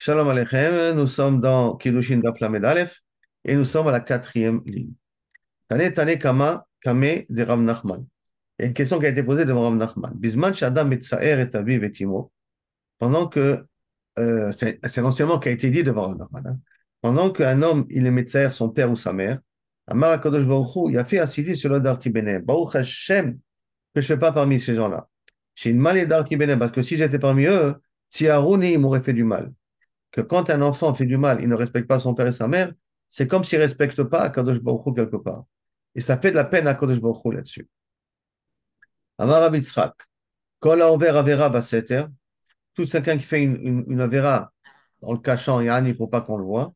Shalom Aleichem, nous sommes dans Kiddushin Daf Lamed Aleph et nous sommes à la quatrième ligne. Tane Tane Kama Kame de Rav Nachman. Il y a une question qui a été posée devant Rav Nachman. Bisman Shadam Metzaer et Aviv et Timo. Pendant que, c'est l'enseignement qui a été dit devant Rav Nachman. Pendant qu'un homme, il est Metzaer, son père ou sa mère, Amar HaKadosh Baruch Hu, il a fait assidir sur le Darti Benem. Baruch Hashem, que je ne fais pas parmi ces gens-là. J'ai une mal et Darti Benem, parce que si j'étais parmi eux, Tiarouni, il m'aurait fait du mal. Que quand un enfant fait du mal, il ne respecte pas son père et sa mère, c'est comme s'il ne respecte pas Kadosh Baruch Hu quelque part. Et ça fait de la peine à Kadosh Baruch Hu là-dessus. Amar Rav Yitzchak, Kol haover avera baseter, tout quelqu'un qui fait une avera en le cachant, yani pour pas qu'on le voit,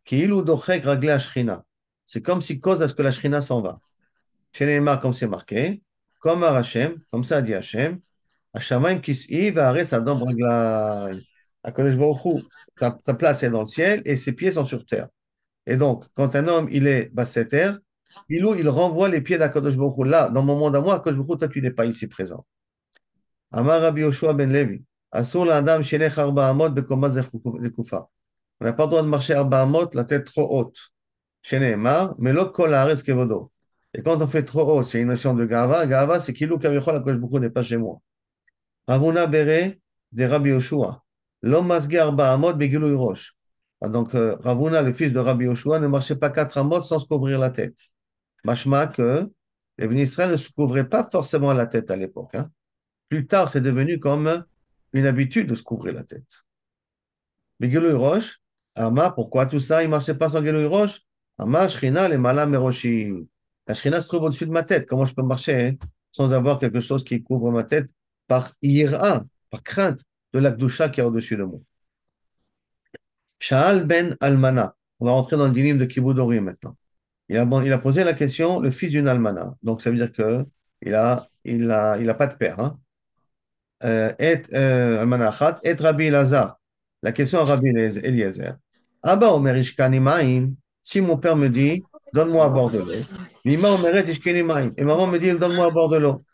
qui ilu dochek ragle ashrina. C'est comme s'il cause à ce que la shrina s'en va. Chez Neymar, comme c'est marqué, comme Hashem, comme ça dit Hashem, Hashamayim kis'i va'aretz adom raglaim. HaKadosh Baruch Hu, sa place est dans le ciel et ses pieds sont sur terre. Et donc, quand un homme, il est basseter, il renvoie les pieds d'Akadosh Baruch Hu. Là, dans mon monde à moi, Akadosh Baruch Hu, toi, tu n'es pas ici présent. Amar Rabbi Yoshua ben Levi, Asur l'Adam shelech arba amot bekoma zekufa. On n'a pas le droit de marcher arba amot, la tête trop haute. Chez Neymar, mais l'autre kol haaretz kevodo. Et quand on fait trop haut, c'est une notion de gava. Gava, c'est kilou kavichol, Akadosh Baruch Hu n'est pas chez moi. Ravuna bere de Rabbi Yoshua. L'homme masge arba amot begilui rosh. Donc, Ravuna, le fils de Rabbi Yoshua, ne marchait pas 4 amot sans se couvrir la tête. Machma que les bénis Israël ne se couvraient pas forcément la tête à l'époque. Plus tard, c'est devenu comme une habitude de se couvrir la tête. Mais Geloui Roche, Ama, pourquoi tout ça? Il ne marchait pas sans Geloui Roche? Ama, Shrina, les malam Meroshi. La Shrina se trouve au-dessus de ma tête. Comment je peux marcher sans avoir quelque chose qui couvre ma tête par ira, par crainte de l'Akdusha qui est au-dessus de moi? Shaal ben Almana. On va rentrer dans le dinim de Kiboudorim maintenant. Il a posé la question, le fils d'une almana. Donc, ça veut dire que il a pas de père. Almana achat, et Rabbi Elazar. La question à Rabbi Eliezer. Abba omer ishkani ma'im. Si mon père me dit, donne-moi à boire de l'eau. Mima omeret ishkani ma'im. Et maman me dit, donne-moi à boire de l'eau.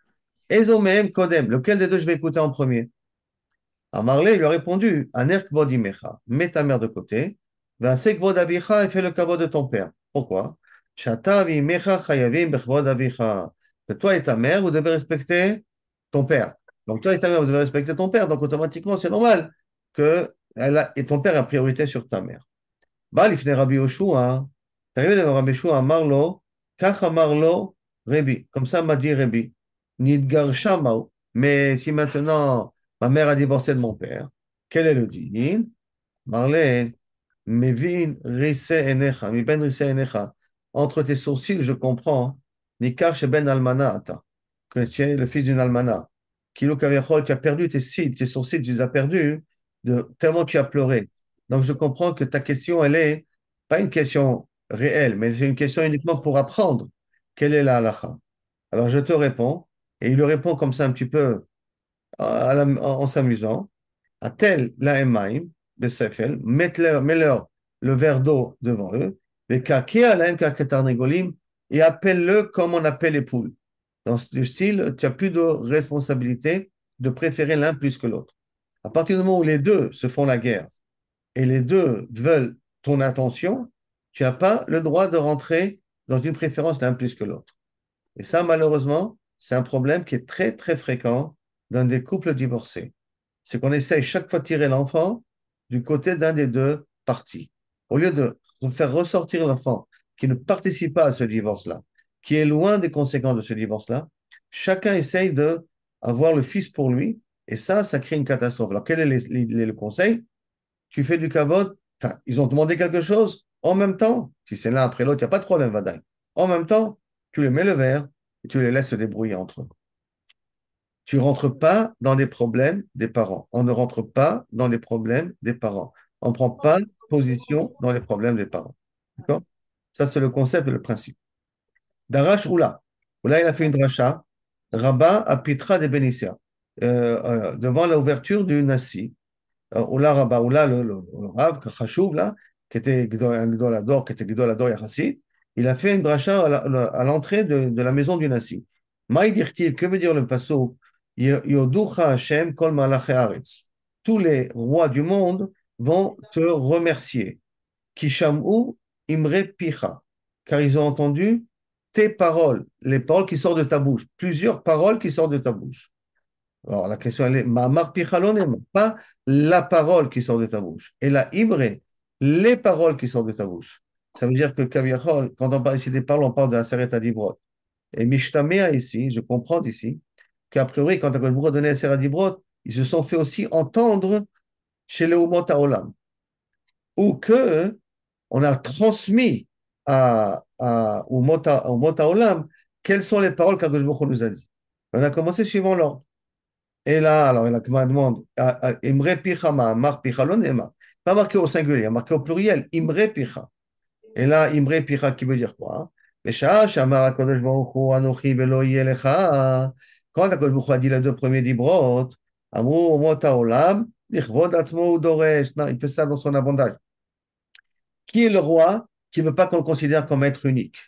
Ezo mehem kodem. Lequel des deux je vais écouter en premier? Amarle lui a répondu, Aner kvod imecha. Mets ta mère de côté. V'aseh kvod avicha et fais le kavod de ton père. Pourquoi? Shata v'imecha chayavim bechvod avicha. Que toi et ta mère, vous devez respecter ton père. Donc toi et ta mère, vous devez respecter ton père. Donc automatiquement, c'est normal que et ton père a priorité sur ta mère. Bah, l'ifne Rabbi Yoshua, t'es arrivé devant Rabbi Yoshua, Amarlo, kach amarlo, Rabbi. Comme ça m'a dit Rabbi. Nidgar shamao. Mais si maintenant ma mère a divorcé de mon père, quel est le din? Marlène, mevin risse enecha, mi ben risse enecha. Entre tes sourcils, je comprends. Nikar ben almana, que tu es le fils d'une almana. Kilo kaviachol, tu as perdu tes cils, tes sourcils, tu les as perdus tellement tu as pleuré. Donc je comprends que ta question, elle est pas une question réelle, mais c'est une question uniquement pour apprendre quelle est la halakha. Alors je te réponds, et il lui répond comme ça un petit peu en s'amusant. À tel la emaim, de Sefel, mets-leur le verre d'eau devant eux, les kakia alaim kaketarnegolim, et appelle-le comme on appelle les poules. Dans ce style, tu n'as plus de responsabilité de préférer l'un plus que l'autre. À partir du moment où les deux se font la guerre et les deux veulent ton attention, tu n'as pas le droit de rentrer dans une préférence l'un plus que l'autre. Et ça, malheureusement, c'est un problème qui est très, très fréquent dans des couples divorcés. C'est qu'on essaye chaque fois de tirer l'enfant du côté d'un des deux parties. Au lieu de faire ressortir l'enfant qui ne participe pas à ce divorce-là, qui est loin des conséquences de ce divorce-là, chacun essaye de avoir le fils pour lui, et ça crée une catastrophe. Alors, quel est le conseil? Tu fais du kavod, enfin, ils ont demandé quelque chose, en même temps, si c'est l'un après l'autre, il n'y a pas de problème, Vadaï. En même temps, tu les mets le verre et tu les laisses se débrouiller entre eux. Tu ne rentres pas dans les problèmes des parents. On ne rentre pas dans les problèmes des parents. On ne prend pas position dans les problèmes des parents. D'accord? Ça, c'est le concept et le principe. Darash Oula. Oula, il a fait une dracha. Rabat à Pitra de Bénissia. Devant l'ouverture du Nassi. Oula Rabat, Oula, le Rav, Khashouv, là, qui était un Gdolador, qui était Gdolador Yachassi, il a fait une dracha à l'entrée de la maison du Nassi. Maï dirtiv, que veut dire le passo? Yoducha Hashem kol malachei haaretz. Tous les rois du monde vont te remercier. Kishamou imre picha, car ils ont entendu tes paroles, les paroles qui sortent de ta bouche, plusieurs paroles qui sortent de ta bouche. Alors la question elle est, Ma'amar picha lo nema, pas la parole qui sort de ta bouche, et la imre, les paroles qui sortent de ta bouche. Ça veut dire que Kaviachol, quand on parle ici des paroles, on parle de la Seret Adibrot. Et Mishtamea ici, je comprends ici, qu'a priori, quand Akadosh Baruch Hu a donné la Seret Adibrot, ils se sont fait aussi entendre chez les Umot Haolam, ou que on a transmis au Mota Olam quelles sont les paroles qu'Akadosh Baruch Hu nous a dit. On a commencé suivant l'ordre. Et là, alors, la Gemara demande, Imre Picha Ma'amar Picha lo nema. Pas marqué au singulier, marqué au pluriel, Imre Picha. Et là, Imre Picha qui veut dire quoi? Besha Shamar HaKadosh Baruch Hu Anochi Velo Yelecha. Quand HaKadosh Baruch Hu a dit les deux premiers dibrot, Amru Mota Olam, Lichvod Atzmo Udoresh. Non, il fait ça dans son abondage. Qui est le roi qui ne veut pas qu'on le considère comme être unique?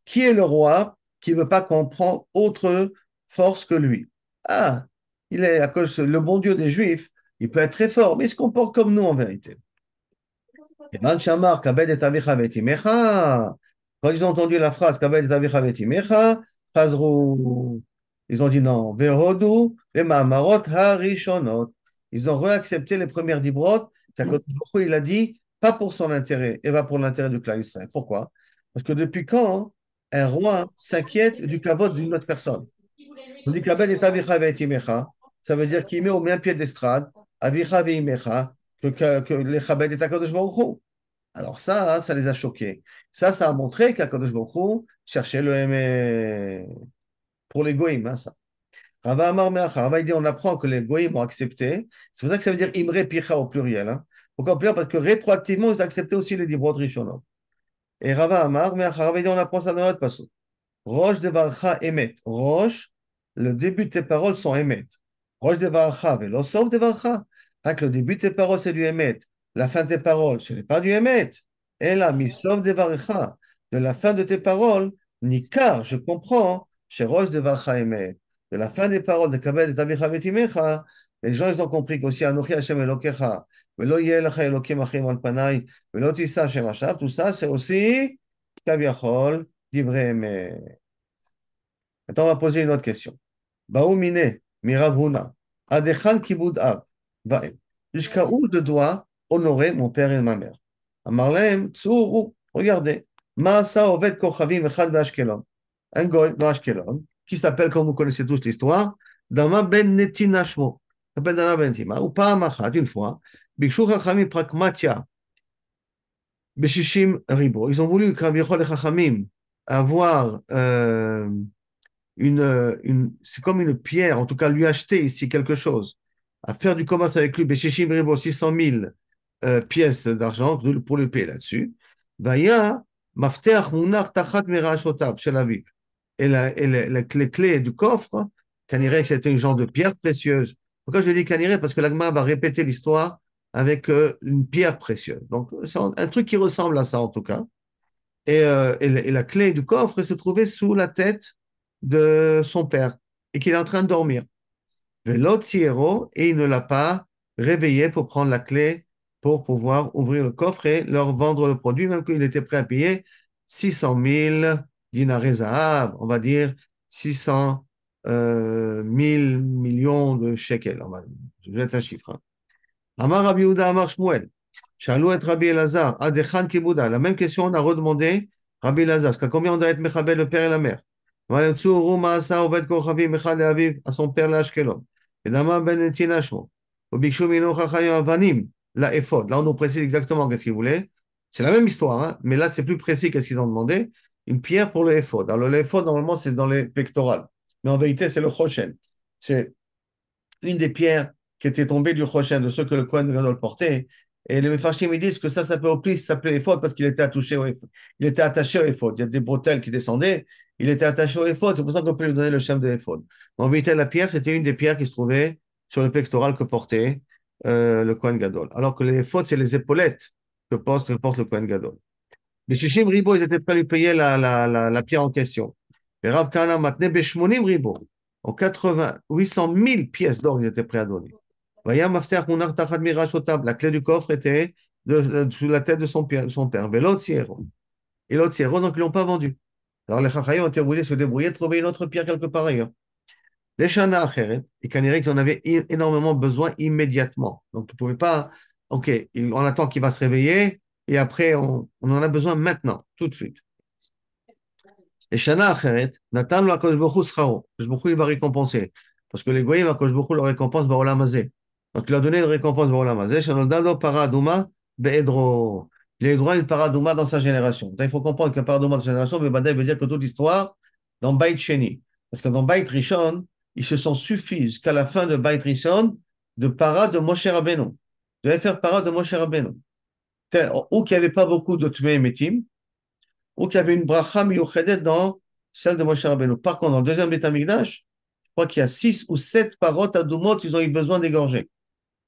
Qui est le roi qui ne veut pas qu'on prenne autre force que lui? Ah, il est à cause le bon Dieu des Juifs, il peut être très fort, mais il se comporte comme nous en vérité. Et Man Shamar, Kabed et Avicha Vetimecha. Quand ils ont entendu la phrase Kabed et Avicha Vetimecha, Chazrou, ils ont dit non. Vehodu, les Mahamarot Harishonot. Ils ont réaccepté les premières dibrot, qu'Akadosh Baruch Hu, il a dit, pas pour son intérêt, et pas pour l'intérêt du clan Israël. Pourquoi? Parce que depuis quand un roi s'inquiète du kavod d'une autre personne? On dit Kabed et Avicha Vetimecha, ça veut dire qu'il met au même pied d'estrade, Avicha Veimecha, que les Chabed et Akadosh Baruch Hu. Alors ça, hein, ça les a choqués. Ça a montré qu'Akadosh Baruch Hu cherchait le aimé pour les goïms, hein, ça. Rava Amar Meacha, Rava il dit, on apprend que les goïms ont accepté. C'est pour ça que ça veut dire Imre Picha au pluriel. Hein. Pourquoi au pluriel? Parce que rétroactivement, ils ont accepté aussi les dibrot rishonot. Et Rava Amar Meacha, Rava il dit, on apprend ça dans notre passage. Roche de Varcha Emet. Roche, le début de tes paroles sont Emet. Roche de Varcha, Velo sauf de Varcha. Que le début de tes paroles, c'est du Emet. La fin de tes paroles, ce n'est pas du Emet. Et là, mi sauf de Varcha. De la fin de tes paroles, ni car, je comprends, chez Roche de Varcha Emet. De la fin des paroles de Kabel et Tabicha Vetimecha, les gens, ils ont compris qu'aussi Anochi Hashem Elokecha, Velo Yelecha Elokim Achim Al Panai, Velo Tissa Hashem Hashav, tout ça, c'est aussi Kaviachol, Divrei Emet. Maintenant, on va poser une autre question. Baoumine, Miravuna, Adechan Kibud Av, Vaem. Jusqu'à où je dois honorer mon père et ma mère? Amarlem, Tsuru, regardez. Maasa Oved Kochavim Echad Ashkelon. Un goy de Ashkelon, qui s'appelle, comme vous connaissez tous l'histoire, Dama ben Netina Shmo. Il s'appelle Dama ben Netima. Ou pas Amachat, une fois, Bikshu Chachamim Prakmatia, Beshishim Ribo. Ils ont voulu, Kavichol et Chachamim, avoir c'est comme une pierre, en tout cas lui acheter ici quelque chose, à faire du commerce avec lui, Béchéchim Ribo, 600 000 pièces d'argent pour le payer là-dessus. Vaya, Mafteach Munar Tachat Merashotav, chez la vie. Et les clés du coffre, Kanirek, c'était une genre de pierre précieuse. Pourquoi je dis Kanirek? Parce que l'Agma va répéter l'histoire avec une pierre précieuse. Donc, c'est un truc qui ressemble à ça en tout cas. Et la clé du coffre se trouvait sous la tête de son père et qu'il est en train de dormir. L'autre et il ne l'a pas réveillé pour prendre la clé pour pouvoir ouvrir le coffre et leur vendre le produit, même qu'il était prêt à payer 600 000 dinars zahav, on va dire 600 000 millions de shekels. Je jette un chiffre. Hein. Amar Rabbi Yehuda Amar Shmuel. Shalou et Rabbi Elazar, Adechan Kibouda. La même question, on a redemandé Rabbi Elazar. Jusqu'à combien on doit être Mechabel, le père et la mère? À son père, l'Ashkelon. Et Dama ben Etinashmo. Au Bikshu Mino Chachayim Avanim, la Ephod. Là, on nous précise exactement qu'est-ce qu'ils voulaient. C'est la même histoire, hein, mais là, c'est plus précis qu'est-ce qu'ils ont demandé. Une pierre pour le Ephod. Alors, le Ephod, normalement, c'est dans les pectorales. Mais en vérité, c'est le Choshen. C'est une des pierres qui était tombée du Choshen, de ceux que le Kohen Gadol portait. Et les Mefarshim, ils disent que ça peut au plus s'appeler éphod parce qu'il était attaché au éphod. Il était attaché au éphod. Il y a des bretelles qui descendaient. Il était attaché au éphod. C'est pour ça qu'on peut lui donner le shem de éphod. En vérité, la pierre, c'était une des pierres qui se trouvait sur le pectoral que portait le Kohen Gadol. Alors que les éphod, c'est les épaulettes que porte le Kohen Gadol. Les Shishim Ribo, ils étaient prêts à lui payer la pierre en question. Et Rav Kana Matne Beshmonim Ribo. En 800 000 pièces d'or, ils étaient prêts à donner. Vaya mafter munach tachat mirashotav. La clé du coffre était sous la tête de son père. Velo tsiero. Et l'autre tsiero, donc ils l'ont pas vendu. Alors les Chachayim ont été obligés de se débrouiller, de trouver une autre pierre quelque part ailleurs. Les Shana Acheret, et Kanirek en avait énormément besoin immédiatement. Donc tu ne pouvais pas, ok, on attend qu'il va se réveiller, et après on en a besoin maintenant, tout de suite. Et Shana Acheret, Nathan lo Akadosh Baruch Hu scharo. Akadosh Baruch Hu, il va récompenser. Parce que les Goyim, Akadosh Baruch Hu leur récompense Baolam Hazeh. Donc il a donné une récompense Baolam Hazeh. Shanoldado Paradouma Be'edro. Il a eu droit à une Paradouma dans sa génération. Donc, il faut comprendre qu'un Paradouma dans sa génération, Bebadai veut dire que toute l'histoire dans Beit Sheni. Parce que dans Beit Rishon, ils se sont suffis jusqu'à la fin de Beit Rishon de Para de Moshe Rabbeinu. De faire Para de Moshe Rabbeinu. Ou qu'il n'y avait pas beaucoup de Tmei Metim, ou qu'il y avait une bracha miyuchedet dans celle de Moshe Rabbeinu. Par contre, dans le deuxième Beth Amikdash, je crois qu'il y a 6 ou 7 paroles à Doumot, ils ont eu besoin d'égorger.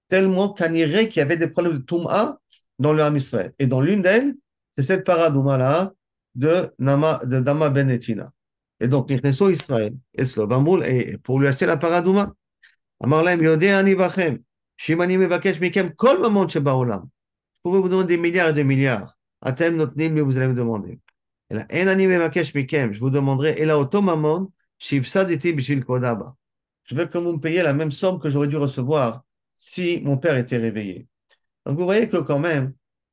Tellement qu'Aniré qu'il y avait des problèmes de Toum'a dans le Ham Israël. Et dans l'une d'elles, c'est cette paradouma-là de Dama Benetina. Et donc, Nichneso Israël, et Slovamoul, et pour lui acheter la paradouma, Amarlem Yodé Ani Bachem, Shimani Mevakesh Mikem, Kol Mamon Shebaolam. Je pourrais vous demander des milliards et des milliards. Atem Notnim, mais vous allez me demander. Je vous demanderai, et là, automamon, je veux que vous me payiez la même somme que j'aurais dû recevoir si mon père était réveillé. Donc, vous voyez que quand même,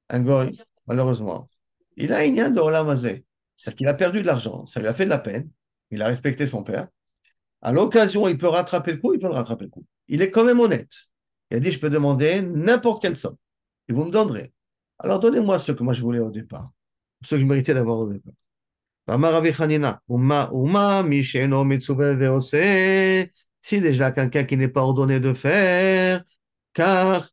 un goy, malheureusement, il a une de Olam Hazeh. C'est-à-dire qu'il a perdu de l'argent, ça lui a fait de la peine, il a respecté son père. À l'occasion, il peut rattraper le coup, il peut le rattraper le coup. Il est quand même honnête. Il a dit, je peux demander n'importe quelle somme, et vous me donnerez. Alors, donnez-moi ce que moi je voulais au départ, ce que je méritais d'avoir au départ. Amar Rabbi Hanina, Misheno Mitsuve Veose, si déjà quelqu'un qui n'est pas ordonné de faire, car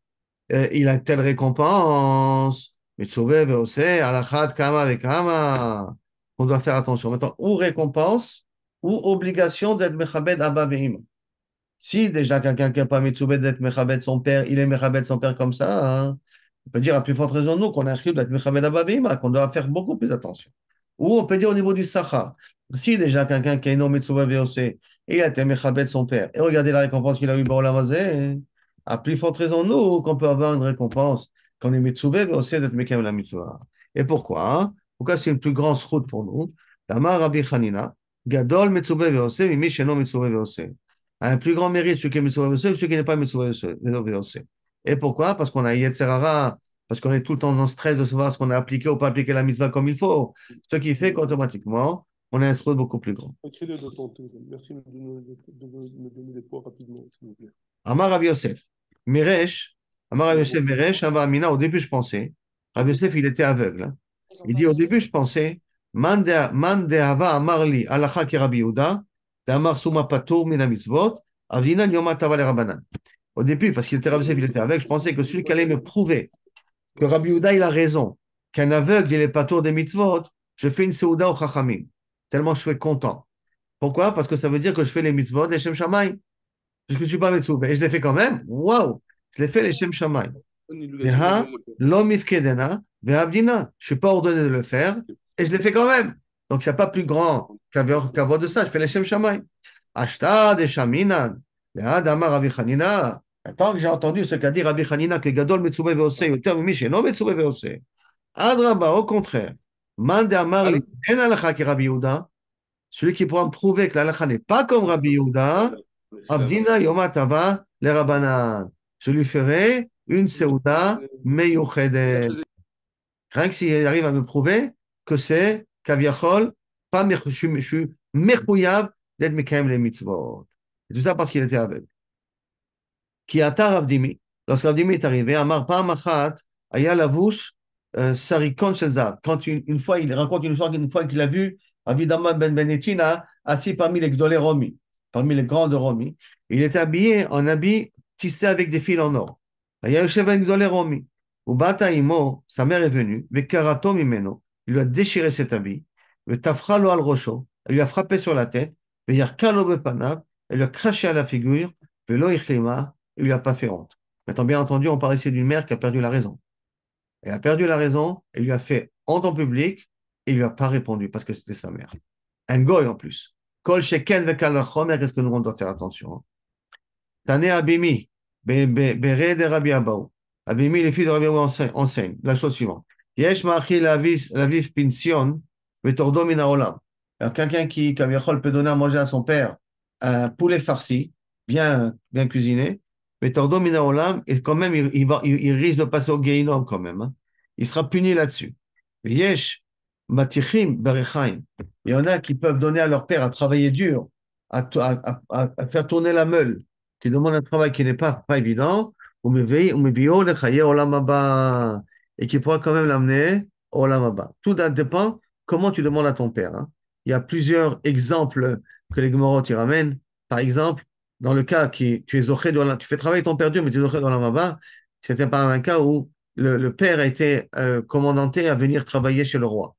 il a telle récompense, Mitsuve Veose, Alachat Kama Vekama, on doit faire attention. Maintenant, ou récompense, ou obligation d'être Mechabed Abba Ve'ima. Si déjà quelqu'un qui n'a pas Mitsuve d'être Mechabed son père, il est Mechabed son père comme ça, hein, on peut dire à plus forte raison nous qu'on a un d'être Mechabed Abba Ve'ima, qu'on doit faire beaucoup plus attention. Ou on peut dire au niveau du Sacha. Si déjà quelqu'un qui est nommé Tsuba VOC et il a été Mechabed son père, et regardez la récompense qu'il a eu dans l'Amazé, à plus forte raison, nous, qu'on peut avoir une récompense quand on est Mitsuba VOC d'être Mekam la Mitzvah. Et pourquoi? Pourquoi c'est une plus grande route pour nous? Tamar Rabbi Hanina, Gadol Mitsuba VOC, Mimi Sheno Mitsuba VOC. Un plus grand mérite celui qui est Mitsuba VOC, celui qui n'est pas Mitsuba VOC. Et pourquoi? Parce qu'on a Yetzerara, parce qu'on est tout le temps dans le stress de savoir ce qu'on a appliqué ou pas appliqué la mitzvah comme il faut. Ce qui fait qu'automatiquement, on a un sroud beaucoup plus grand. Écris-le dans ton texte. Merci de me donner les points rapidement, s'il vous plaît. Amar Rabbi Yosef, Meresh, Amar Rabbi Yosef, Meresh, Amar Amina, au début je pensais, Rabbi Yosef il était aveugle. Hein. Il dit au début je pensais, Man dehava Amar li, Alacha ki Rabbi Yehuda, Amar Suma Patour mina mitzvot, Avina Yoma Tava le Rabbanan. Au début, parce qu'il était Rabbi Yosef, il était aveugle, je pensais que celui qui allait me prouver que Rabbi Yehuda il a raison, qu'un aveugle il n'est pas tour des mitzvot, je fais une seuda au Chachamim. Tellement je suis content. Pourquoi? Parce que ça veut dire que je fais les mitzvot, les Shem Shamaim. Parce que je ne suis pas mitzvot. Et je les fais quand même. Waouh! Je les fais les Shem Shamaim. Bonne éducation, Veha, lo mifkedena, veha abdina. Je ne suis pas ordonné de le faire et je les fais quand même. Donc, il n'y a pas plus grand qu'avoir de ça. Je fais les Shem Shamaim. Ashta de Shaminan. Veha dama Rabbi Hanina. Tant que j'ai entendu ce qu'a dit Rabbi Hanina, que Gadol Metsube Veose, yoter mimi non Metsube Veose. Adraba, au contraire. Mande Amar li, en halakha ki Rabbi Yehuda. Celui qui pourra me prouver que l'halakha n'est pas comme Rabbi Yehuda, Abdina Yomatava le Rabbanan. Je lui ferai une Seuda meyuchedet. Rien que s'il arrive à me prouver que c'est Kaviachol, pas je suis merkouyav d'être Mekayem les mitzvot. Et tout ça parce qu'il était aveugle. Qui ata Ravdimi, lorsque Ravdimi est arrivé, Amar Pa'amachat, Aya Lavouche, Sarikon Shelzav. Quand une fois, il raconte une histoire qu'une fois qu'il a vu Avidama Ben Benetina assis parmi les Gdolé Romi, parmi les grands de Romi. Il était habillé en habit tissé avec des fils en or. Aya Yoshev Ben Gdolé Romi. Ubata Imo, sa mère est venue, Vekarato Mimeno, il lui a déchiré cet habit, Tafra lo al Rocho, elle lui a frappé sur la tête, Veyarkalo Bepanav, elle lui a craché à la figure, Velo Ichlima, il lui a pas fait honte. Maintenant, bien entendu, on parle ici d'une mère qui a perdu la raison. Elle a perdu la raison, elle lui a fait honte en public, et il lui a pas répondu parce que c'était sa mère. Un goy en plus. Kol sheken vekal lachomer, qu'est-ce que nous on doit faire attention. Tane abimi, Béré de Rabbi Abaou. Rabbi Mi, les filles de Rabbi Abaou enseignent la chose suivante. Yesh ma'achi laviv pinsion, vetordo min haolam. Alors, quelqu'un qui, comme Yachol, peut donner à manger à son père un poulet farci, bien cuisiné, vetordo min haolam, et quand même, il risque de passer au Gehinnom quand même, hein. Il sera puni là-dessus. Yesh matichim berechaim. Il y en a qui peuvent donner à leur père à travailler dur, à faire tourner la meule, qui demande un travail qui n'est pas évident, et qui pourra quand même l'amener au Olam Haba. Tout dépend comment tu demandes à ton père, hein. Il y a plusieurs exemples que les Gemorot y ramènent. Par exemple, dans le cas qui tu es zoché tu fais travailler ton père Dieu, mais tu es zoché dans l'Olam Haba, c'était pas un cas où le père a été commandanté à venir travailler chez le roi.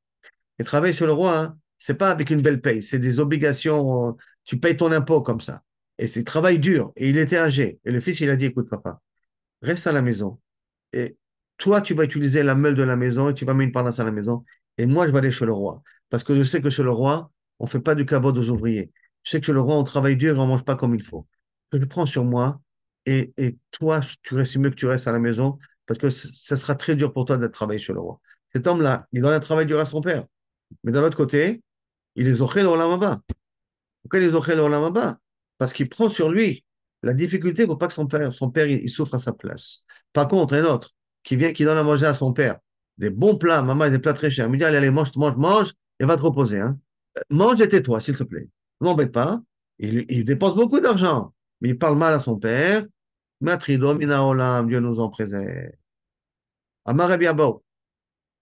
Et travailler chez le roi, hein, c'est pas avec une belle paye, c'est des obligations, tu payes ton impôt comme ça. Et c'est travail dur. Et il était âgé. Et le fils, il a dit, écoute, papa, reste à la maison. Et toi, tu vas utiliser la meule de la maison et tu vas mettre une parnasse à la maison. Et moi, je vais aller chez le roi. Parce que je sais que chez le roi, on ne fait pas du cabot aux ouvriers. Je sais que chez le roi, on travaille dur et on ne mange pas comme il faut. Je le prends sur moi. Et toi, tu restes mieux que tu restes à la maison parce que ça sera très dur pour toi d'être travaillé chez le roi. Cet homme-là, il donne un travail dur à son père. Mais d'un autre côté, il est zoché dans l'Olam Haba. Pourquoi il est zoché dans l'Olam Haba? Parce qu'il prend sur lui la difficulté pour pas que son père il souffre à sa place. Par contre, un autre qui vient, qui donne à manger à son père, des bons plats, maman, des plats très chers, il me dit, allez, allez, mange, mange, mange, et va te reposer, hein. Mange et tais-toi, s'il te plaît. Ne m'embête pas. Il dépense beaucoup d'argent, mais il parle mal à son père. Matrido mina olam, Dieu nous en préserve. Amar Rabbi Abba,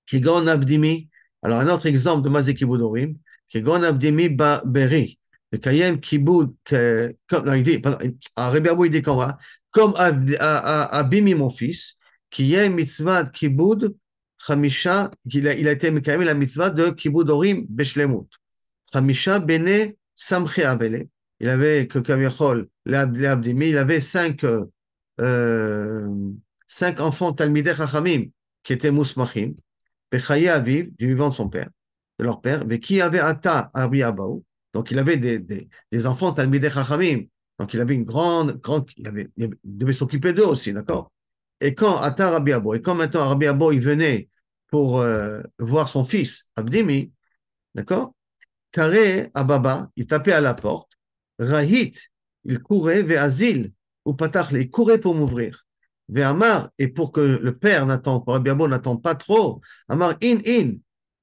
Kigon Abdimi. Alors, un autre exemple de Mazé Kiboudorim, Kigon Abdimi Beri. Le Kayem Kiboud, comme, non, il dit, pardon, Rabbi Abou, il dit comme Abimi, mon fils, qui est mitzvah Kiboud, Chamisha, il a été Mekayem la mitzvah de Kiboudorim Beshlemut. Chamisha Bene Samche Abele. Il avait, que comme Yachol, l'Abdimi, il avait cinq enfants Talmidei Chachamim qui étaient Mousmachim. Bechaye Aviv, du vivant de son père, de leur père, mais qui avait Ata Rabbi Abaou. Donc il avait des enfants Talmidei Chachamim. Donc il avait une grande, il devait s'occuper d'eux aussi, d'accord? Et quand Ata Rabbi Abaou, et quand maintenant Rabbi Abaou, il venait pour voir son fils, Abdimi, d'accord? Carré Ababa, il tapait à la porte. Rahit, il courait vers Asile, ou Patachle, il courait pour m'ouvrir. Vers Amar, et pour que le père n'attend pas, Rabbi Abo n'attend pas trop, Amar,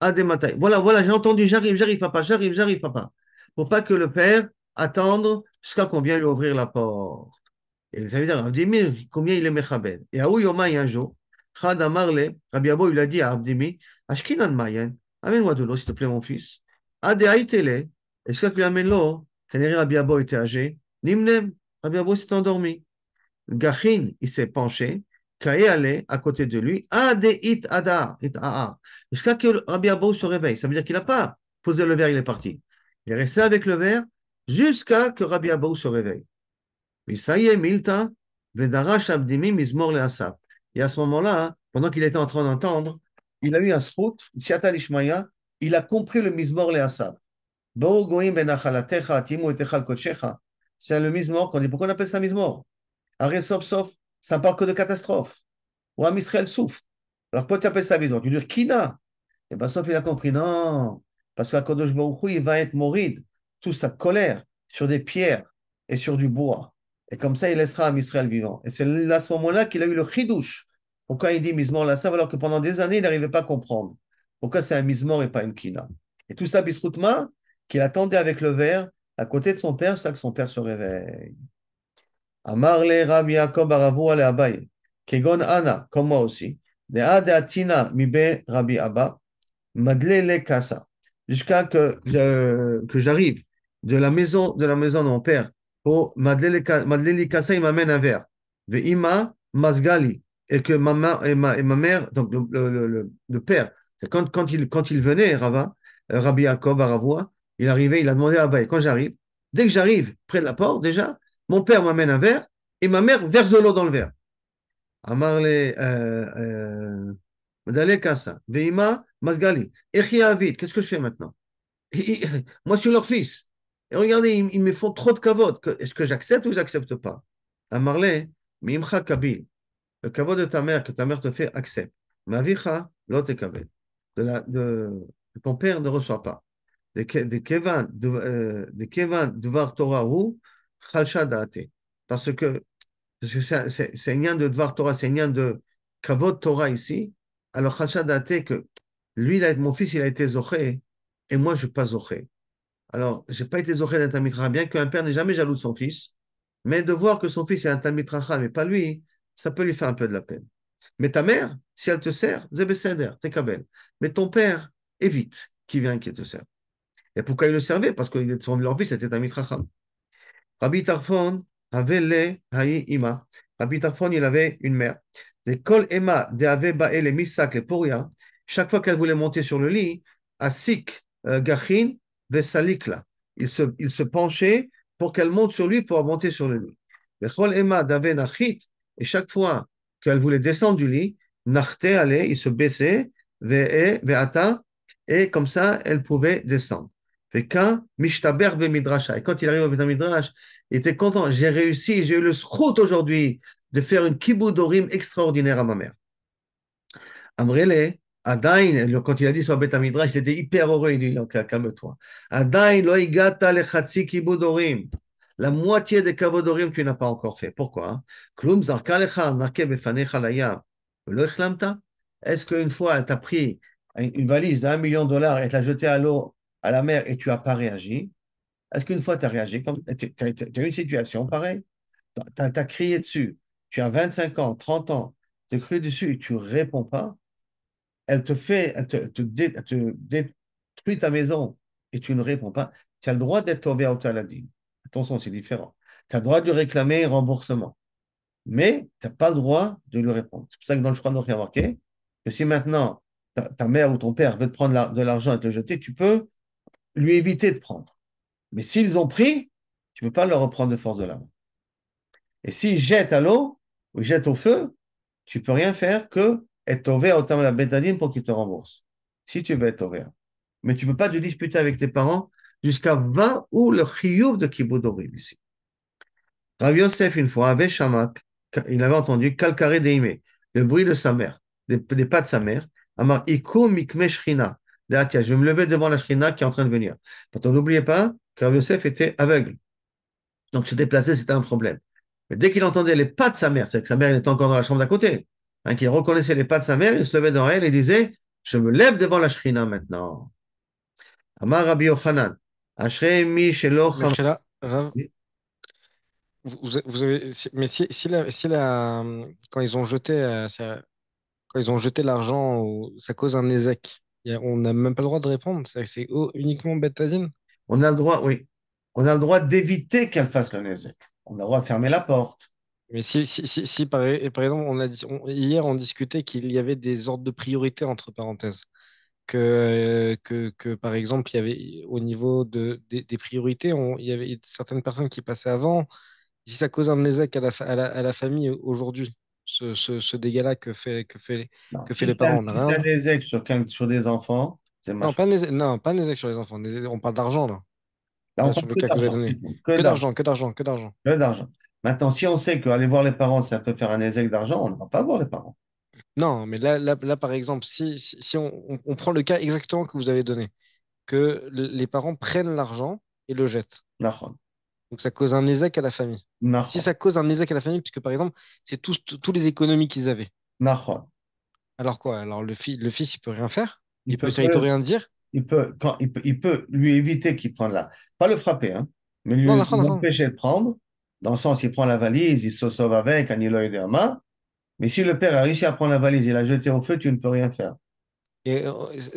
Adematai. Voilà, voilà, j'ai entendu, j'arrive, papa, j'arrive, papa. Pour pas que le père attende jusqu'à qu'on vienne lui ouvrir la porte. Et ça veut dire, Abdimi, combien il est Mechabed. Et à Yomai, un jour, Chad Amarle, Rabbi Abo, il a dit à Abdimi, Ashkinan Mayen, amène-moi de l'eau, s'il te plaît, mon fils. Ade Aïtele, est-ce que tu l'amènes l'eau? Kaneri Rabbi Abo était âgé. Nimnem, Rabbi Abo s'est endormi. Gachin, il s'est penché. Kaé allait à côté de lui. Ade it ada, it aa. Jusqu'à que Rabbi Abo se réveille. Ça veut dire qu'il n'a pas posé le verre, il est parti. Il est resté avec le verre jusqu'à que Rabbi Abo se réveille. Isaïe Milta, Vedarash Abdimi, Mizmor le Asaf. Et à ce moment-là, pendant qu'il était en train d'entendre, il a eu un srout, Siata Lishmaya, il a compris le Mizmor le Asaf. Bo goim ben achalatecha, atimu et echal kodshecha. C'est le Mizmor qu'on dit. Pourquoi on appelle ça Mizmor? Arrête, sauf, ça ne parle que de catastrophe. Ou Am Israël souffre. Alors pourquoi tu appelles ça Mizmor? Tu dis Kina. Et bien, sauf il a compris, non, parce qu'Akadosh Baruch Hu, il va être moride, toute sa colère sur des pierres et sur du bois. Et comme ça, il laissera Am Israël vivant. Et c'est à ce moment-là qu'il a eu le chidouche. Pourquoi il dit Mizmor la Sav alors que pendant des années, il n'arrivait pas à comprendre. Pourquoi c'est un Mizmor et pas une Kina? Et tout ça, Bisroutma, qu'il attendait avec le verre à côté de son père, c'est ça que son père se réveille. Amarle Rabbi Yaakov Aravu ale Abaye, Kegon Ana, comme moi aussi, de Ade Atina mibe Rabbi Abba, Madle le Kasa, jusqu'à que j'arrive de la maison de mon père, pour Madle le Kasa, il m'amène un verre. Ve'ima Masgali, et que ma mère, donc le père, c'est quand il venait, Rabbi Yaakov Aravua, il arrivait, il a demandé à Abaye, quand j'arrive, dès que j'arrive près de la porte, déjà, mon père m'amène un verre et ma mère verse de l'eau dans le verre. Amarle Madale Kasa, Veima Masgali, Echia Avid, qu'est-ce que je fais maintenant? Moi, je suis leur fils. Et regardez, ils me font trop de kavod. Est-ce que j'accepte ou j'accepte pas? Amarle, Mimcha kabil. Le kavod de ta mère que ta mère te fait, accepte. Mavicha, l'autre kavod. De ton père ne reçoit pas. De kevan dvar Torah ou chalcha date. Parce que c'est un lien de dvar Torah, c'est un lien de kavod Torah ici. Alors chalcha date que lui, mon fils, il a été zoché et moi, je ne suis pas zoché. Alors, je n'ai pas été zoché d'un Talmid Chacham, bien qu'un père n'est jamais jaloux de son fils, mais de voir que son fils est un Talmid Chacham, mais pas lui, ça peut lui faire un peu de la peine. Mais ta mère, si elle te sert, Zébé t'es kabel. Mais ton père, évite qui vient qui te sert. Et pourquoi il le servait? Parce que leur fils était un mitracham. Rabbi Tarfon avait les haï ima. Rabbi Tarfon, il avait une mère. Les kol ema de ave bae les misak les poria. Chaque fois qu'elle voulait monter sur le lit, asik gachin vesalikla. Il se penchait pour qu'elle monte sur lui pour monter sur le lit. Les kol ema d'ave nachit. Et chaque fois qu'elle voulait descendre du lit, nachte allait, il se baissait, ve'ata, et comme ça, elle pouvait descendre. Et quand Mishtaber Midrasha, et quand il arrive au Midrash, il était content. J'ai réussi, j'ai eu le schrout aujourd'hui de faire une kiboudorim extraordinaire à ma mère. Amrele, Adain, quand il a dit sur Beth Midrash, il était hyper heureux. Il dit, ok, calme-toi. Adain, lo igata lechatzi kiboudorim. La moitié des kiboudorim, tu n'as pas encore fait. Pourquoi? Klum zarka lecha, marke befanecha layam. Lo ichlamta? Est-ce qu'une fois, elle t'a pris une valise d'1 million de dollars et t'a jeté à l'eau, à la mer, et tu n'as pas réagi? Est-ce qu'une fois tu as réagi comme tu as eu une situation pareille? Tu as crié dessus, tu as 25 ans, 30 ans, tu as crié dessus et tu ne réponds pas, elle te détruit ta maison et tu ne réponds pas, tu as le droit d'être tombé à Otaladine. Attention, c'est différent. Tu as le droit de réclamer un remboursement, mais tu n'as pas le droit de lui répondre. C'est pour ça que dans le Shulchan Aruch, il y a marqué que si maintenant ta mère ou ton père veut te prendre de l'argent et te le jeter, tu peux lui éviter de prendre. Mais s'ils ont pris, tu ne peux pas leur reprendre de force de la main. Et s'ils jettent à l'eau ou ils jettent au feu, tu ne peux rien faire que être ouvert au terme de la bétadine pour qu'ils te remboursent. Si tu veux être ouvert. Mais tu ne peux pas te disputer avec tes parents jusqu'à 20 ou le chiyuv de Kibbutz Orim ici. Rav Yosef, une fois, avait Shamak, il avait entendu Kalkare Deime, le bruit de sa mère, des pas de sa mère. Amar Iko Mikme Shrina. Je vais me lever devant la Shrina qui est en train de venir. Pourtant, n'oubliez pas que Rav Yosef était aveugle. Donc se déplacer, c'était un problème. Mais dès qu'il entendait les pas de sa mère, c'est-à-dire que sa mère était encore dans la chambre d'à côté, hein, qu'il reconnaissait les pas de sa mère, il se levait devant elle et disait, je me lève devant la Shrina maintenant. Amar Rabbi Yochanan, Ashrei mi shelo Mais chama. là, vous avez, mais quand ils ont jeté, quand ils ont jeté l'argent, ça cause un ézec. On n'a même pas le droit de répondre. C'est uniquement Betadine. On a le droit, oui, on a le droit d'éviter qu'elle fasse le nezek. On a le droit de fermer la porte. Mais si par exemple, hier, on discutait qu'il y avait des ordres de priorité, entre parenthèses. Que par exemple, il y avait au niveau des priorités, il y avait certaines personnes qui passaient avant. Si ça cause un ézec à la famille aujourd'hui, ce dégât-là Non, que fait les parents, on n'a si c'est un rien. nezek sur des enfants, c'est Non, machin. pas un ézec sur les enfants. On parle d'argent, là. Là, on Là, parle sur le que cas que vous avez d'argent, donné. que d'argent, Que d'argent. que d'argent. Maintenant, si on sait qu'aller voir les parents, ça peut faire un nezek d'argent, on ne va pas voir les parents. Non, mais là, par exemple, si on prend le cas exactement que vous avez donné, que les parents prennent l'argent et le jettent. Nachon, Donc ça cause un ézec à la famille. Si nachon, ça cause un ézec à la famille, puisque par exemple, c'est tous les économies qu'ils avaient. nachon. Alors quoi? Alors le fils, il peut rien faire? Il peut, Il peut rien dire? il peut lui éviter qu'il prenne la, pas le frapper, hein, mais Non, lui d'accord. empêcher de prendre, dans le sens, il prend la valise, il se sauve avec, Anilo et Derma. Mais si le père a réussi à prendre la valise et l'a jetée au feu, tu ne peux rien faire. Et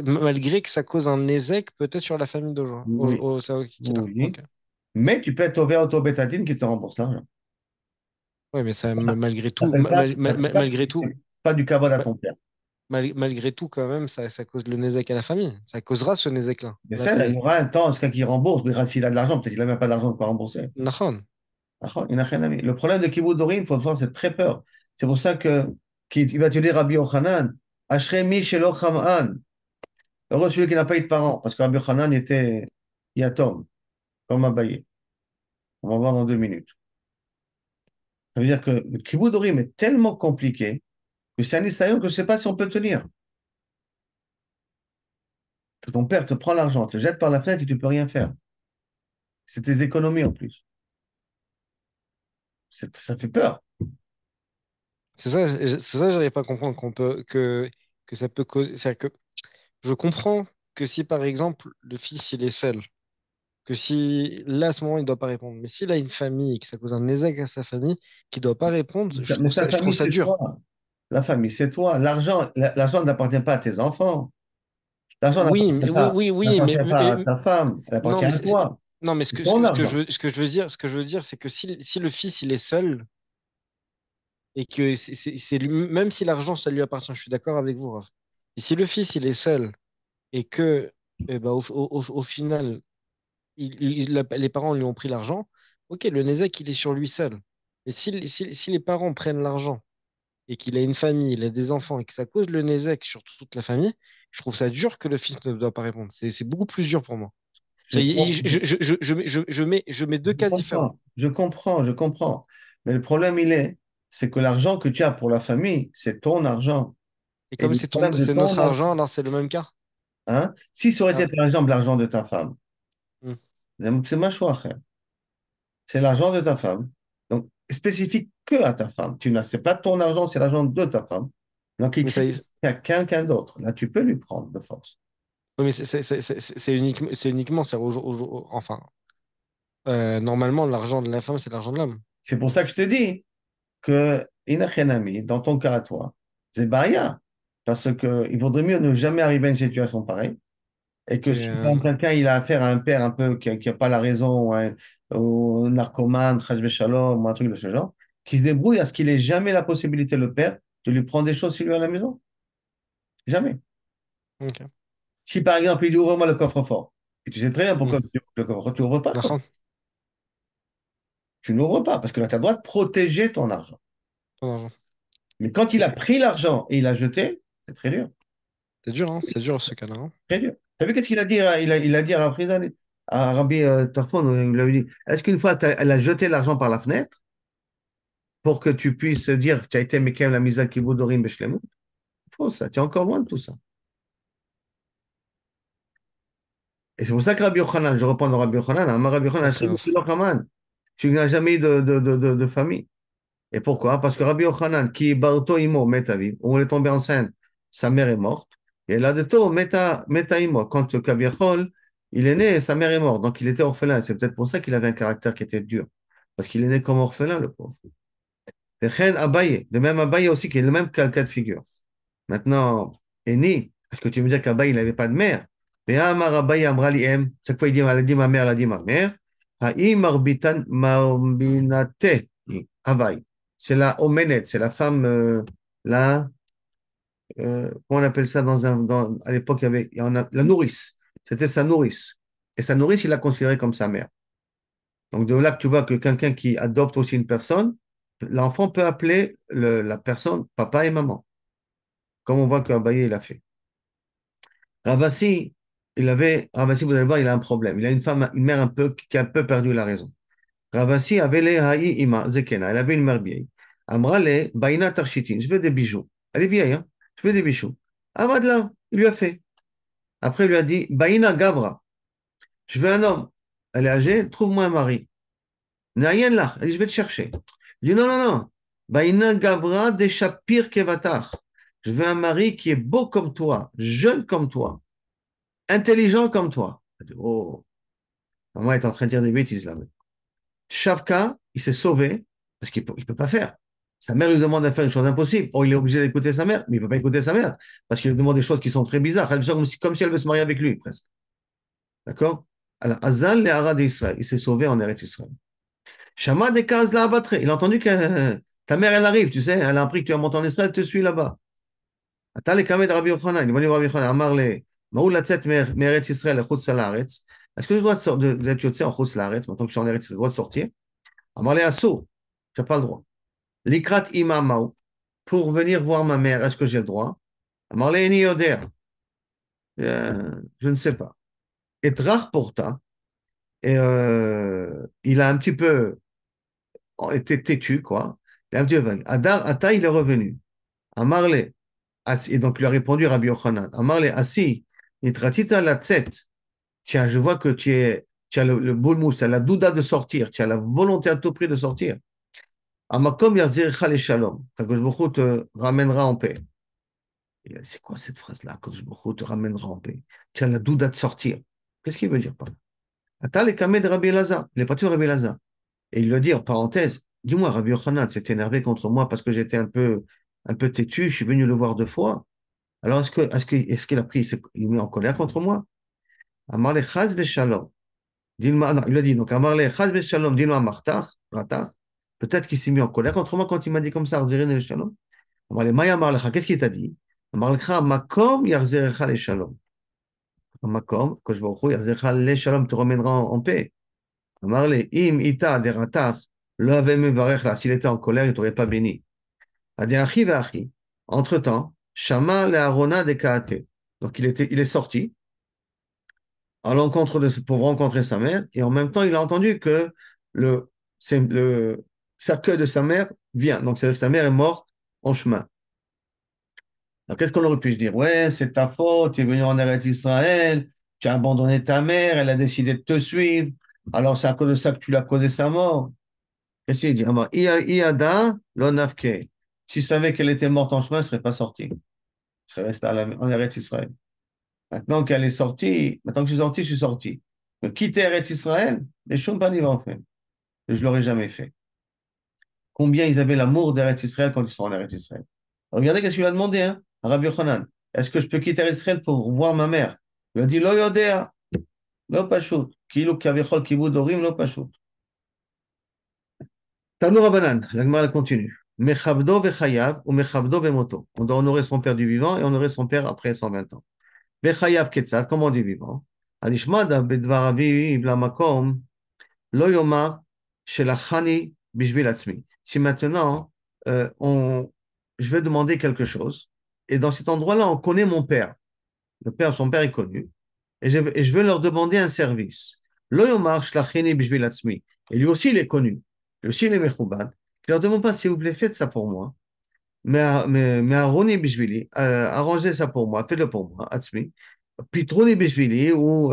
malgré que ça cause un ézec peut-être sur la famille Oui, qui l'a. oui. Ok. Mais tu peux être ouvert autobétadine qui te rembourse l'argent. Oui, mais ça, Ça s'appelle pas, malgré tout, pas du cabot à ma- ton père. malgré tout, quand même, ça cause le nézek à la famille. Ça causera ce nézek-là à Mais la ça, il y famille. aura un temps, c'est qui rembourse. Mais s'il a de l'argent, peut-être qu'il n'a même pas d'argent pour rembourser. Nahon. D'accord. Il n'a rien à dire. Le problème de Kibbutz Dorim, il faut voir, c'est très peur. C'est pour ça qu'il va te dire Rabbi Yochanan, Ashrei shelo cham'an. Heureux celui qui n'a pas eu de parents, parce que Rabbi Yochanan était yatom, comme Abaye. On va voir dans 2 minutes. Ça veut dire que le kibbutz d'Orim est tellement compliqué que c'est un Israël que je ne sais pas si on peut tenir. Que ton père te prend l'argent, te jette par la fenêtre et tu ne peux rien faire. C'est tes économies en plus. Ça fait peur. C'est ça, j'arrive pas à comprendre que ça peut causer. C'est-à-dire que je comprends que si par exemple le fils il est seul, que si là à ce moment il doit pas répondre, mais s'il a une famille et que ça cause un ézec à sa famille, qu'il doit pas répondre, Mais sa je trouve famille, ça c'est dur. toi. La famille, c'est toi. L'argent n'appartient pas à tes enfants. L'argent Oui, oui, oui, oui, n'appartient pas à ta femme. Elle non, appartient mais à toi. non, mais C'est ton argent. ce que je veux dire, c'est que si le fils il est seul et que même si l'argent ça lui appartient, je suis d'accord avec vous, Raph. Et si le fils il est seul et que eh ben, au final les parents lui ont pris l'argent, ok, le Nézek il est sur lui seul. Et si les parents prennent l'argent et qu'il a une famille, il a des enfants et que ça cause le Nézek sur toute la famille, je trouve ça dur que le fils ne doit pas répondre. C'est beaucoup plus dur pour moi. Je, com- Je mets deux je cas différents. comprends. Je comprends. Je comprends. Mais le problème, c'est que l'argent que tu as pour la famille, c'est ton argent. Et Et comme le problème de c'est ton notre argent, argent, alors c'est le même cas. hein, si ça aurait été Ah, par exemple l'argent de ta femme, hmm, c'est ma choix, frère. C'est l'argent de ta femme. Donc, spécifique que à ta femme. C'est pas ton argent, c'est l'argent de ta femme. Donc, mais écrit ça, à quelqu'un d'autre. Là, tu peux lui prendre de force. oui, mais c'est uniquement, enfin, normalement, l'argent de la femme, c'est l'argent de l'homme. C'est pour ça que je te dis que Inachenami, dans ton cas à toi, c'est Baria. Parce qu'il vaudrait mieux ne jamais arriver à une situation pareille. Et que C'est, si quelqu'un il a affaire à un père un peu qui a pas la raison, ou un narcomane, Chaj Shalom, ou un truc de ce genre, qui se débrouille à ce qu'il ait jamais la possibilité, le père, de lui prendre des choses sur lui à la maison. Jamais. ok. Si par exemple, il dit ouvre-moi le coffre-fort, et tu sais très bien Hmm, pourquoi tu ouvres le coffre-fort, tu n'ouvres pas le coffre. d'accord. Tu n'ouvres pas parce que là, tu as le droit de protéger ton argent. Ton argent. Mais quand il a C'est pris l'argent et il l'a jeté, c'est très dur. c'est dur, hein, c'est dur ce cas-là, hein. Très dur. Tu as vu qu'est-ce qu'il a dit, il a dit à à Rabbi Tarfon, il lui avait dit, est-ce qu'une fois, elle a jeté l'argent par la fenêtre pour que tu puisses dire que tu as été Mekem la mise à Kibbutz Dorim Beshlemut? Faux ça, tu es encore loin de tout ça. Et c'est pour ça que Rabbi Yochanan, je reprends le Rabbi Yochanan, Rabbi Yochanan, Merci, Raph. tu n'as jamais eu de famille. Et pourquoi? Parce que Rabbi Yochanan, qui Barto Imo Metaviv, où elle est tombée enceinte, sa mère est morte. Et là, de tôt, Meta Imo, quand Kaviachol, il est né, sa mère est morte. Donc, il était orphelin. C'est peut-être pour ça qu'il avait un caractère qui était dur. Parce qu'il est né comme orphelin, le pauvre. Et Chen Abaye, de même Abaye aussi, qui est le même cas de figure. Maintenant, Eni, est-ce que tu veux dire qu'Abaye, il n'avait pas de mère? Et Amar Abaye Amrali Em, chaque fois il dit, elle a dit ma mère, elle a dit ma mère. Haïm Marbinate, Abaye. C'est la Omenet, c'est la femme, comment on appelle ça à l'époque, la nourrice. C'était sa nourrice. Et sa nourrice, il l'a considérée comme sa mère. Donc de là que tu vois que quelqu'un qui adopte aussi une personne, l'enfant peut appeler la personne papa et maman, comme on voit que Abaye, il a fait. Ravasi, Ravasi, vous allez voir, il a un problème. Il a une mère un peu, qui a un peu perdu la raison. Ravasi avait les haï ima, zekena. Elle avait une mère vieille. Amrale, baina tarchitin. Je veux des bijoux. Elle est vieille, hein? Je veux des bijoux. Amadla, il lui a fait. Après, il lui a dit, baina gavra. Je veux un homme. Elle est âgée, trouve-moi un mari. N'a rien là. Elle dit, je vais te chercher. Il dit, non, non, non. Baina gavra de shapir kevatach. Je veux un mari qui est beau comme toi, jeune comme toi, intelligent comme toi. Elle dit, oh, maman est en train de dire des bêtises là. Shavka, il s'est sauvé parce qu'il ne peut pas faire. Sa mère lui demande de faire une chose impossible. Or, il est obligé d'écouter sa mère, mais il ne peut pas écouter sa mère parce qu'il lui demande des choses qui sont très bizarres. Comme si elle veut se marier avec lui, presque. D'accord? Alors, Azal le Hara d'Israël, il s'est sauvé en Eretz Israël. Shama de Kaz l'a abattre. Il a entendu que ta mère, elle arrive, tu sais, elle a appris que tu vas monter en Israël, elle te suit là-bas. Attends, les Kamed Rabbi Yochanan, il va dire Rabbi Yochanan, Amar le, Maou la tête Eretz Israël, Chutz Laaretz. Est-ce que je dois d'être yotze en Chutz Laaretz, maintenant que je suis en Eretz, je dois sortir? Amar le Asso, tu n'as pas le droit. Likrat imamau, pour venir voir ma mère, est-ce que j'ai le droit? Marlene Yoder, je ne sais pas. Et Drach Porta, et il a un petit peu été têtu, quoi. Il est un petit peu vague. Adar, Ata, il est revenu. Amarle, et donc il lui a répondu Rabbi Yochanan. Amarle, Assi, Nitratita la tset. Tiens, je vois que tu as le boulmous, tu as la douda de sortir, tu as la volonté à tout prix de sortir. Amakom yazircha le shalom. Kadosh Baruch Hu te ramènera en paix. C'est quoi cette phrase-là? Kadosh Baruch Hu te ramènera en paix. Tu as la douda de sortir. Qu'est-ce qu'il veut dire par là? Ata le kameh de Rabbi Elazar. Il est parti au Rabbi Elazar. Et il lui a dit, en parenthèse, dis-moi, Rabbi Yochanan s'est énervé contre moi parce que j'étais un peu têtu, je suis venu le voir 2 fois. Alors, est-ce qu'il a pris, il est mis en colère contre moi? Amarle chaz shalom. Non, il a dit, donc, Amarle chaz shalom, dis-moi, martach, ratach. Peut-être qu'il s'est mis en colère contre moi quand il m'a dit comme ça, Arzirin le shalom. Amarle maya marlecha, qu'est-ce qu'il t'a dit? Amarlecha makom yarzerecha le shalom. Makom, que je vois, yarzerecha le shalom te ramènera en paix. Amarle im ita de ratach. Le avait mevarech là, s'il était en colère, il ne t'aurait pas béni. Adi achi ve'achi. Entre-temps, Shama le Arona de Kaate. Donc il est sorti à l'encontre pour rencontrer sa mère, et en même temps, il a entendu que le cercueil de sa mère vient. Donc, c'est-à-dire que sa mère est morte en chemin. Alors, qu'est-ce qu'on aurait pu se dire? Ouais, c'est ta faute, tu es venu en Eretz Israël, tu as abandonné ta mère, elle a décidé de te suivre, alors c'est à cause de ça que tu lui as causé sa mort. Qu'est-ce qu'il dit? Ah ben, Iada, l'onafke. S'il savait qu'elle était morte en chemin, il ne serait pas sorti. Il serait resté en Eretz Israël. Maintenant qu'elle est sortie, maintenant que je suis sorti, je suis sorti. Mais quitter Eretz Israël, les choses pas en fait. Je ne l'aurais jamais fait. Combien ils avaient l'amour d'Eretz Israël quand ils sont en Eretz Israël. Regardez qu'est-ce qu'il a demandé, hein, à Rabbi Yochanan. Est-ce que je peux quitter Eretz Israël pour voir ma mère? Il a dit, lo yodea, lo pashut. Kilo kavechol kibud orim, lo pashut. Tanu Rabbanan, la Gemara continue. Mechavdo vechayav ou mechavdo vemoto. On doit honorer son père du vivant et honorer son père après 120 ans. Vechayav ketzat, comme on dit vivant. Alishmada bedvar aviv lamakom lo yomar shelachani bishvil atzmi. Si maintenant, je vais demander quelque chose, et dans cet endroit-là, on connaît mon père. Son père est connu, et je vais leur demander un service. Lo yomar shelachani bishvil atzmi. Et lui aussi, il est connu. Lui aussi, il est mechoubad. Je leur demande pas, s'il vous plaît, faites ça pour moi. Mais Aroni Bishvili, arrangez ça pour moi, faites-le pour moi, Atzmi. Pitroni Bishvili, ou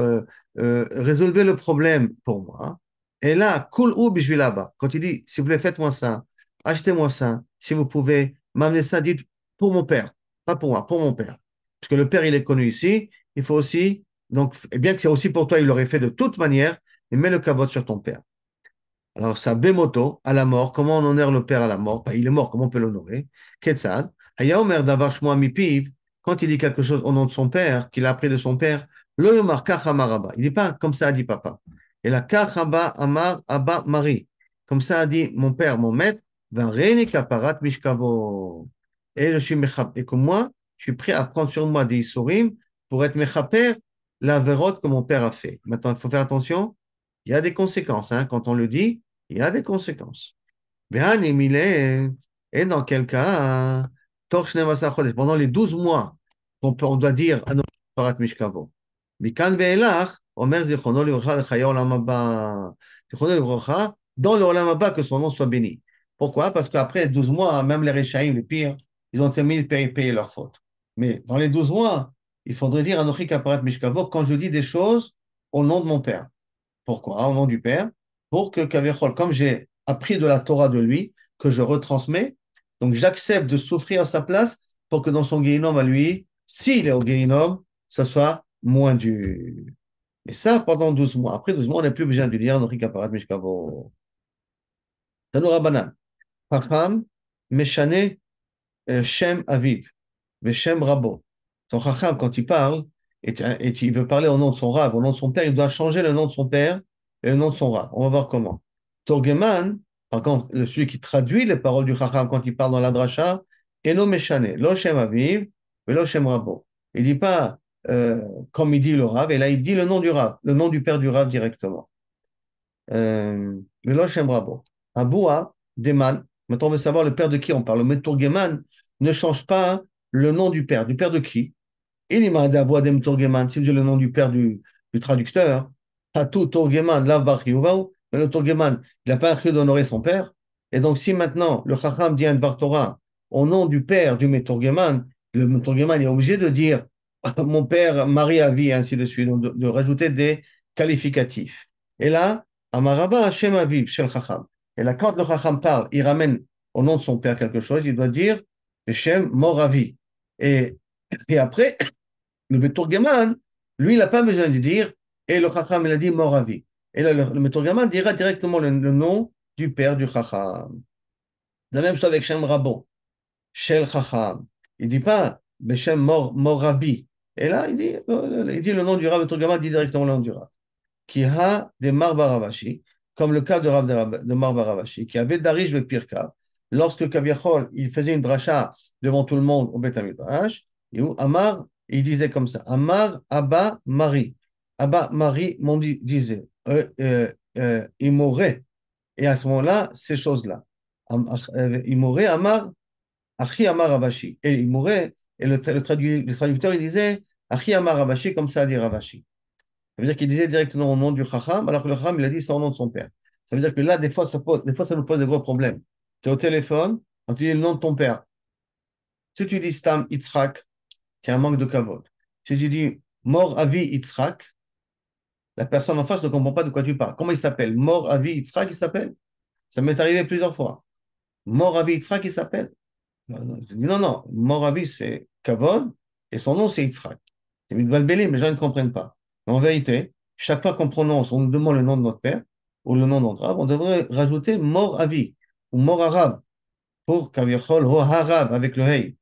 résolvez le problème pour moi. Et là, Kul ou Bishvilaba, quand il dit, s'il vous plaît, faites-moi ça, achetez-moi ça, si vous pouvez m'amener ça, dites pour mon père, pas pour moi, pour mon père. Parce que le père, il est connu ici, il faut aussi, donc, et bien que c'est aussi pour toi, il l'aurait fait de toute manière, mais mets le cabot sur ton père. Alors, ça, Bemoto, à la mort, comment on honore le père à la mort? Ben, il est mort, comment on peut l'honorer? Ketzad, Hayaomer davar shmoa mipiv, quand il dit quelque chose au nom de son père, qu'il a appris de son père, lo yomar kach amar abba. Il dit pas comme ça a dit papa. Et la kach abba amar abba mari. Comme ça a dit mon père, mon maître, ben reini kaparat mishkavo. Et je suis et que moi, je suis prêt à prendre sur moi des isurim pour être mechaper la vérote que mon père a fait. Maintenant, il faut faire attention. Il y a des conséquences, hein. Quand on le dit, il y a des conséquences. Et dans quel cas, pendant les 12 mois, on doit dire à notre parat mishkavo. Mikan ve'elach, Omer zichrono livracha l'chaya olam haba. Zichrono livracha, dans le olam haba, que son nom soit béni. Pourquoi? Parce qu'après 12 mois, même les Réchaïm, les pires, ils ont terminé de payer leurs fautes. Mais dans les 12 mois, il faudrait dire Anochi kaparat mishkavo quand je dis des choses au nom de mon père. Pourquoi? Au nom du Père, pour que Kavechol, comme j'ai appris de la Torah de lui, que je retransmets, donc j'accepte de souffrir à sa place pour que dans son guéhinom à lui, s'il est au guéhinom, ce soit moins dur. Et ça pendant 12 mois. Après 12 mois, on n'a plus besoin de lire Nochi Kaparat Mishkavo. Tanoura Banan. Chacham, Meshane, Shem Aviv, Shem Rabo. Son Chacham, quand il parle, et il veut parler au nom de son Rav, au nom de son père, il doit changer le nom de son père et le nom de son Rav. On va voir comment. Torgeman, par contre, celui qui traduit les paroles du Chacham quand il parle dans la dracha, Eno Meshane, Lo Shem Aviv, Lo Shem Rabo. Il ne dit pas comme il dit le Rav, et là il dit le nom du Rav, le nom du père du Rav directement. Lo Shem Rabo. Aboua, Deman. Maintenant, on veut savoir le père de qui on parle. Le Torgeman ne change pas le nom du père. Du père de qui? Il m'a d'avoir des Torgeman. Si j'ai le nom du père du traducteur, Hatou Torgeman, Lav Bar Yuvau, mais le Torgeman, il n'a pas écrit d'honorer son père. Et donc, si maintenant le Chacham dit un Dvar Torah au nom du père du Meturgeman, le Meturgeman est obligé de dire mon père, Marie a vie, et ainsi de suite, donc de rajouter des qualificatifs. Et là, Amaraba Hashem Aviv, Shel Chacham. Et là, quand le Chacham parle, il ramène au nom de son père quelque chose, il doit dire Hashem Moravi. Et après, le Meturgeman, lui, il n'a pas besoin de dire, et le Chacham, il a dit Moravi. Et là, le Meturgeman dira directement le nom du père du Chacham. La même chose avec Shem Rabo, Shel Chacham. Il ne dit pas Beshem Morabi. Et là, il dit le nom du Rav, le Meturgeman dit directement le nom du Rav. Qui a des Marbaravashi, comme le cas de Rav de Marbaravashi, qui avait Darish Pirka, lorsque Kaviachol, il faisait une bracha devant tout le monde au Beth Amidrash, et où Amar, il disait comme ça, Amar, Abba, Marie. Abba, Marie, mon disait, il mourrait. Et à ce moment-là, ces choses-là. Il mourrait, Amar, Achi Amar Ravashi. Et il mourrait, et le traducteur, il disait, Achi Amar Ravashi, comme ça dit Ravashi. Ça veut dire qu'il disait directement au nom du Chacham, alors que le Chacham, il a dit ça au nom de son père. Ça veut dire que là, des fois, ça nous pose des gros problèmes. Tu es au téléphone, quand tu dis le nom de ton père. Si tu dis Stam Yitzhak, qui a un manque de kavod. Si tu dis Mor Avi Yitzhak, la personne en face ne comprend pas de quoi tu parles. Comment il s'appelle? Mor Avi Yitzhak, il s'appelle? Ça m'est arrivé plusieurs fois. Mor Avi Yitzhak, il s'appelle? Je dis non, non. Mor Avi, c'est kavod, et son nom, c'est Yitzhak. C'est une balbélé, mais les gens ne comprennent pas. Mais en vérité, chaque fois qu'on prononce, on nous demande le nom de notre père ou le nom de notre arabe, on devrait rajouter mort avi ou mort arabe pour kaviachol ho harab avec le hey,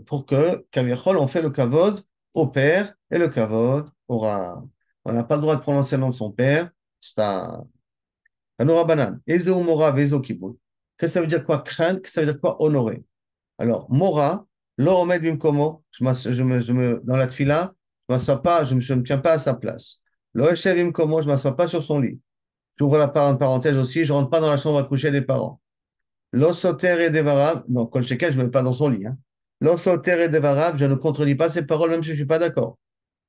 pour que kaviachol on fait le kavod au père et le kavod au rab. On n'a pas le droit de prononcer le nom de son père. C'est un orabanan. Ezeu mora vezo kibud. Qu'est-ce que ça veut dire quoi craindre? Qu'est-ce que ça veut dire quoi honorer? Alors, Mora, l'Oromed Bimkomo, dans la tfila, je ne m'assois pas, je ne me tiens pas à sa place. L'Oeshev Bimkomo, je ne m'assois pas sur son lit. J'ouvre la parenthèse aussi, je ne rentre pas dans la chambre à coucher des parents. L'Osoter et Devarab, non, Kol Sheken, je ne me mets pas dans son lit. Hein. L'Osoter et Devarab, je ne contredis pas ses paroles, même si je ne suis pas d'accord.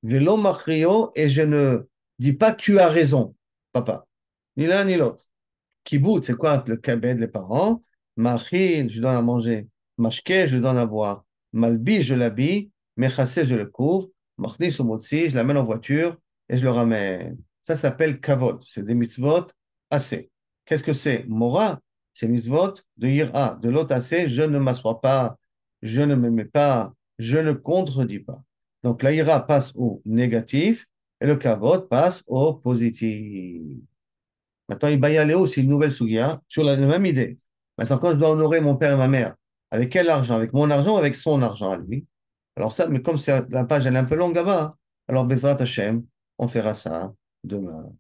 Velo Machrio, et je ne dis pas tu as raison, papa. Ni l'un ni l'autre. Kibbutz, c'est quoi le kabed, les parents? Machin, je donne à manger. Mashke, je donne à boire. Malbi, je l'habille. Mechassé, je le couvre. Machnis ou motzi, je l'amène en voiture et je le ramène. Ça s'appelle kavod. C'est des mitzvot assez. Qu'est-ce que c'est? Mora, c'est mitzvot de ira. De l'autre assez, je ne m'assois pas, je ne me mets pas, je ne contredis pas. Donc la ira passe au négatif et le kavod passe au positif. Maintenant, Ibayaléo, c'est une nouvelle sougia sur la même idée. Maintenant, quand je dois honorer mon père et ma mère, avec quel argent? Avec mon argent ou avec son argent à lui? Alors ça, mais comme la page elle est un peu longue là-bas, alors Bezrat Hashem, on fera ça demain.